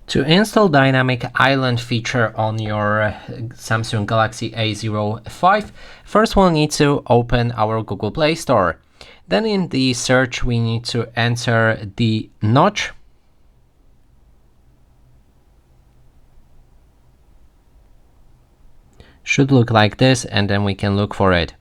To install Dynamic Island feature on your Samsung Galaxy A05, first we'll need to open our Google Play Store. Then in the search we need to enter the notch. Should look like this, and then we can look for it.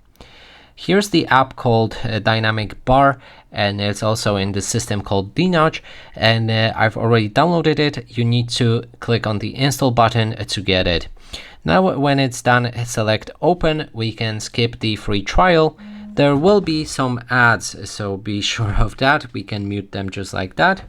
Here's the app called Dynamic Bar, and it's also in the system called dnotch, and I've already downloaded it. You need to click on the install button to get it. Now when it's done, select open. We can skip the free trial. There will be some ads, so be sure of that. We can mute them just like that.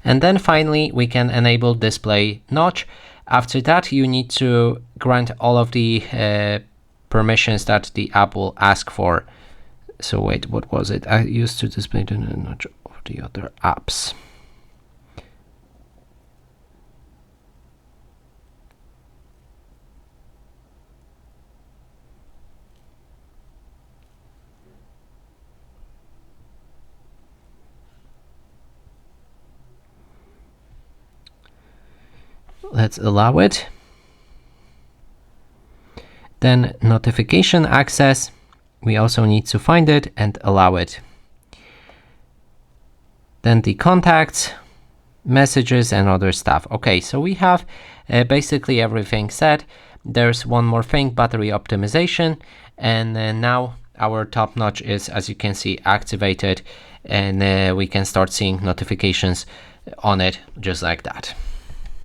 And then finally we can enable display notch. After that, you need to grant all of the permissions that the app will ask for. So wait, what was it? I used to display the notch of the other apps. Let's allow it. Then notification access, we also need to find it and allow it. Then the contacts, messages and other stuff. Okay, so we have basically everything set. There's one more thing, battery optimization, and now our top notch is, as you can see, activated, and we can start seeing notifications on it just like that.